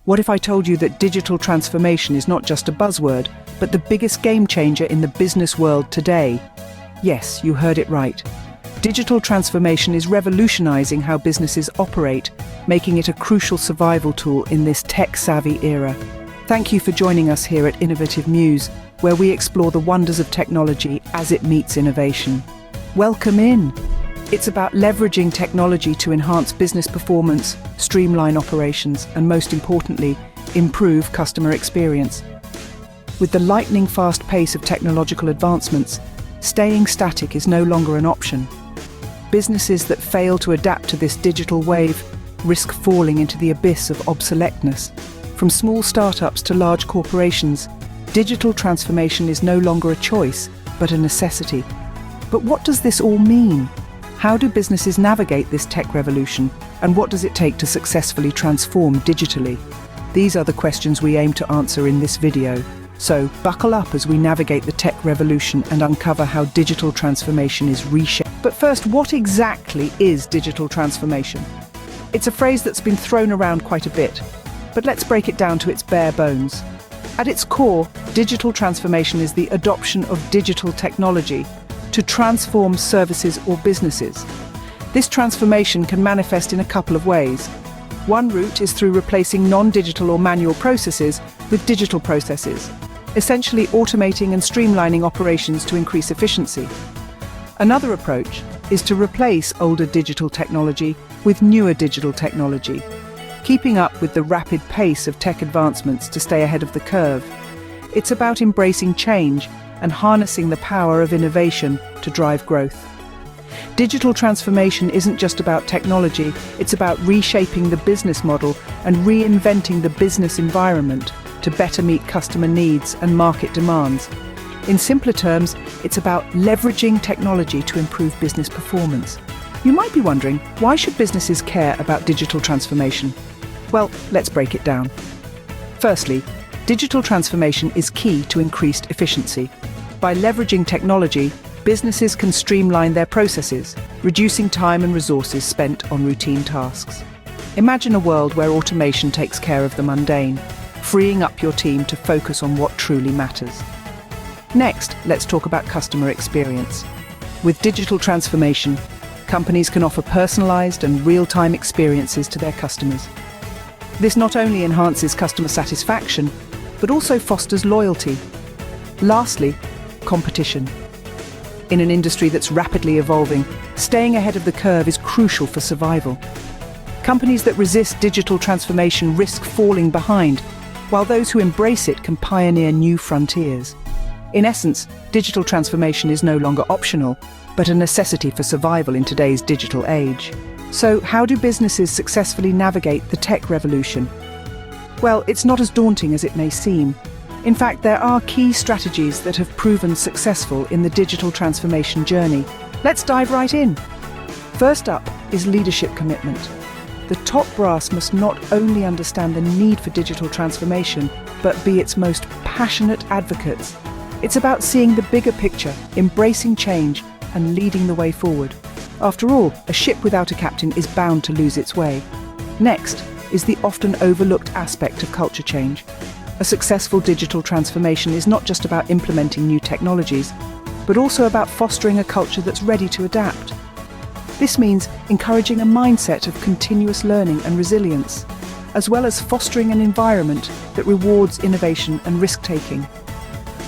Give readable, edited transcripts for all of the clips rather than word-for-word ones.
What if I told you that digital transformation is not just a buzzword, but the biggest game changer in the business world today? Yes, you heard it right. Digital transformation is revolutionizing how businesses operate, making it a crucial survival tool in this tech-savvy era. Thank you for joining us here at Innovative Muse, where we explore the wonders of technology as it meets innovation. Welcome in! It's about leveraging technology to enhance business performance, streamline operations, and most importantly, improve customer experience. With the lightning-fast pace of technological advancements, staying static is no longer an option. Businesses that fail to adapt to this digital wave risk falling into the abyss of obsoleteness. From small startups to large corporations, digital transformation is no longer a choice, but a necessity. But what does this all mean? How do businesses navigate this tech revolution, and what does it take to successfully transform digitally? These are the questions we aim to answer in this video. So, buckle up as we navigate the tech revolution and uncover how digital transformation is reshaped. But first, what exactly is digital transformation? It's a phrase that's been thrown around quite a bit, but let's break it down to its bare bones. At its core, digital transformation is the adoption of digital technology to transform services or businesses. This transformation can manifest in a couple of ways. One route is through replacing non-digital or manual processes with digital processes, essentially automating and streamlining operations to increase efficiency. Another approach is to replace older digital technology with newer digital technology, keeping up with the rapid pace of tech advancements to stay ahead of the curve. It's about embracing change and harnessing the power of innovation to drive growth. Digital transformation isn't just about technology, it's about reshaping the business model and reinventing the business environment to better meet customer needs and market demands. In simpler terms, it's about leveraging technology to improve business performance. You might be wondering, why should businesses care about digital transformation? Well, let's break it down. Firstly, digital transformation is key to increased efficiency. By leveraging technology, businesses can streamline their processes, reducing time and resources spent on routine tasks. Imagine a world where automation takes care of the mundane, freeing up your team to focus on what truly matters. Next, let's talk about customer experience. With digital transformation, companies can offer personalized and real-time experiences to their customers. This not only enhances customer satisfaction, but also fosters loyalty. Lastly, competition. In an industry that's rapidly evolving, staying ahead of the curve is crucial for survival. Companies that resist digital transformation risk falling behind, while those who embrace it can pioneer new frontiers. In essence, digital transformation is no longer optional, but a necessity for survival in today's digital age. So, how do businesses successfully navigate the tech revolution? Well, it's not as daunting as it may seem. In fact, there are key strategies that have proven successful in the digital transformation journey. Let's dive right in. First up is leadership commitment. The top brass must not only understand the need for digital transformation, but be its most passionate advocates. It's about seeing the bigger picture, embracing change, and leading the way forward. After all, a ship without a captain is bound to lose its way. Next is the often overlooked aspect of culture change. A successful digital transformation is not just about implementing new technologies, but also about fostering a culture that's ready to adapt. This means encouraging a mindset of continuous learning and resilience, as well as fostering an environment that rewards innovation and risk-taking.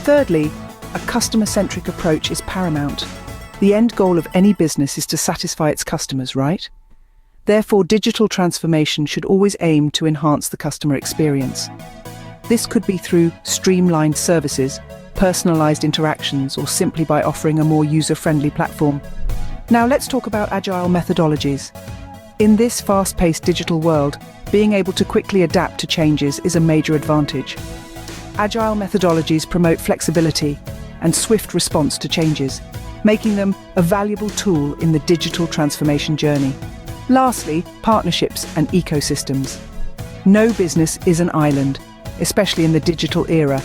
Thirdly, a customer-centric approach is paramount. The end goal of any business is to satisfy its customers, right? Therefore, digital transformation should always aim to enhance the customer experience. This could be through streamlined services, personalized interactions, or simply by offering a more user-friendly platform. Now let's talk about agile methodologies. In this fast-paced digital world, being able to quickly adapt to changes is a major advantage. Agile methodologies promote flexibility and swift response to changes, making them a valuable tool in the digital transformation journey. Lastly, partnerships and ecosystems. No business is an island, especially in the digital era.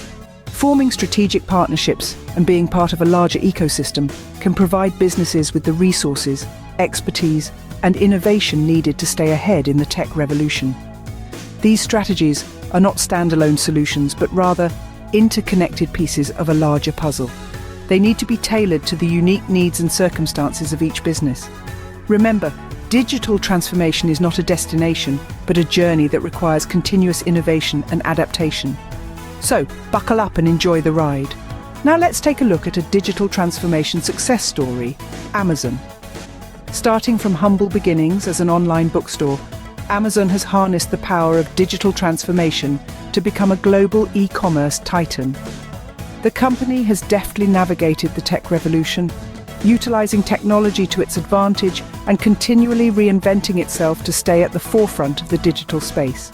Forming strategic partnerships and being part of a larger ecosystem can provide businesses with the resources, expertise, and innovation needed to stay ahead in the tech revolution. These strategies are not standalone solutions, but rather interconnected pieces of a larger puzzle. They need to be tailored to the unique needs and circumstances of each business. Remember, digital transformation is not a destination, but a journey that requires continuous innovation and adaptation. So, buckle up and enjoy the ride. Now let's take a look at a digital transformation success story, Amazon. Starting from humble beginnings as an online bookstore, Amazon has harnessed the power of digital transformation to become a global e-commerce titan. The company has deftly navigated the tech revolution, utilizing technology to its advantage and continually reinventing itself to stay at the forefront of the digital space.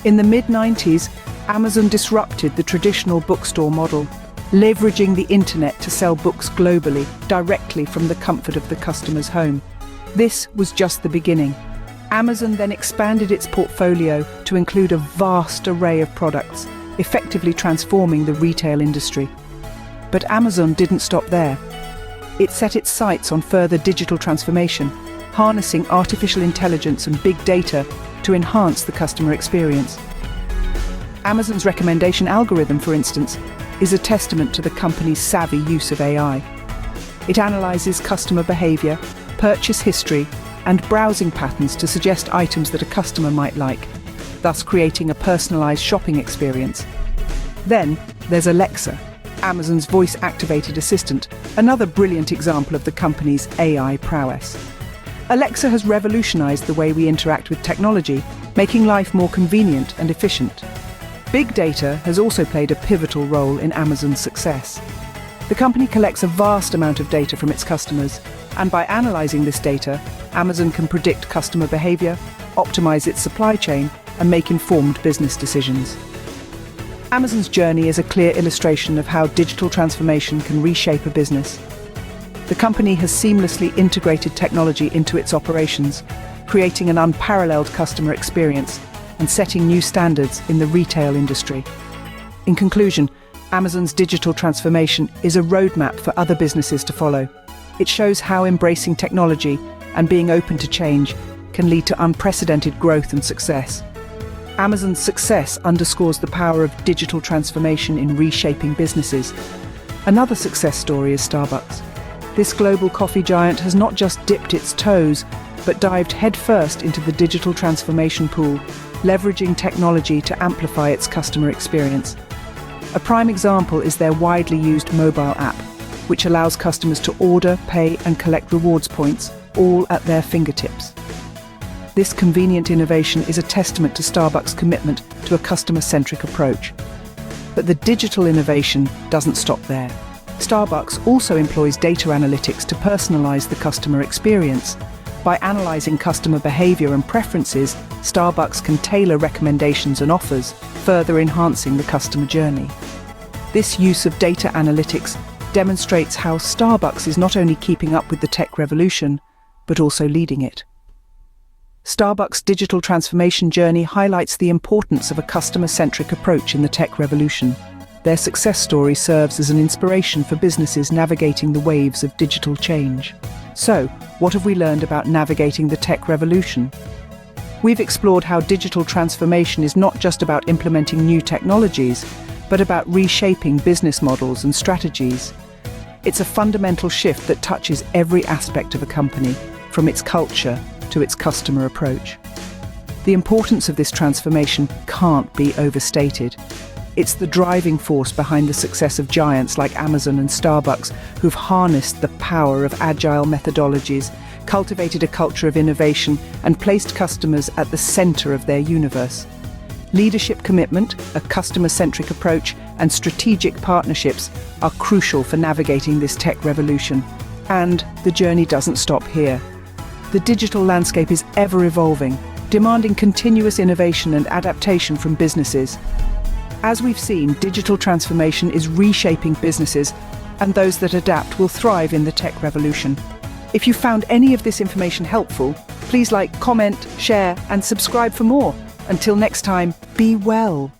In the mid-90s, Amazon disrupted the traditional bookstore model, leveraging the internet to sell books globally, directly from the comfort of the customer's home. This was just the beginning. Amazon then expanded its portfolio to include a vast array of products, effectively transforming the retail industry. But Amazon didn't stop there. It set its sights on further digital transformation, harnessing artificial intelligence and big data to enhance the customer experience. Amazon's recommendation algorithm, for instance, is a testament to the company's savvy use of AI. It analyzes customer behavior, purchase history, and browsing patterns to suggest items that a customer might like, thus creating a personalized shopping experience. Then there's Alexa, Amazon's voice-activated assistant, another brilliant example of the company's AI prowess. Alexa has revolutionized the way we interact with technology, making life more convenient and efficient. Big data has also played a pivotal role in Amazon's success. The company collects a vast amount of data from its customers, and by analyzing this data, Amazon can predict customer behavior, optimize its supply chain, and make informed business decisions. Amazon's journey is a clear illustration of how digital transformation can reshape a business. The company has seamlessly integrated technology into its operations, creating an unparalleled customer experience and setting new standards in the retail industry. In conclusion, Amazon's digital transformation is a roadmap for other businesses to follow. It shows how embracing technology and being open to change can lead to unprecedented growth and success. Amazon's success underscores the power of digital transformation in reshaping businesses. Another success story is Starbucks. This global coffee giant has not just dipped its toes, but dived headfirst into the digital transformation pool, leveraging technology to amplify its customer experience. A prime example is their widely used mobile app, which allows customers to order, pay, and collect rewards points, all at their fingertips. This convenient innovation is a testament to Starbucks' commitment to a customer-centric approach. But the digital innovation doesn't stop there. Starbucks also employs data analytics to personalize the customer experience. By analyzing customer behavior and preferences, Starbucks can tailor recommendations and offers, further enhancing the customer journey. This use of data analytics demonstrates how Starbucks is not only keeping up with the tech revolution, but also leading it. Starbucks' digital transformation journey highlights the importance of a customer-centric approach in the tech revolution. Their success story serves as an inspiration for businesses navigating the waves of digital change. So, what have we learned about navigating the tech revolution? We've explored how digital transformation is not just about implementing new technologies, but about reshaping business models and strategies. It's a fundamental shift that touches every aspect of a company, from its culture to its customer approach. The importance of this transformation can't be overstated. It's the driving force behind the success of giants like Amazon and Starbucks, who've harnessed the power of agile methodologies, cultivated a culture of innovation, and placed customers at the center of their universe. Leadership commitment, a customer-centric approach, and strategic partnerships are crucial for navigating this tech revolution. And the journey doesn't stop here. The digital landscape is ever-evolving, demanding continuous innovation and adaptation from businesses. As we've seen, digital transformation is reshaping businesses, and those that adapt will thrive in the tech revolution. If you found any of this information helpful, please like, comment, share, and subscribe for more. Until next time, be well.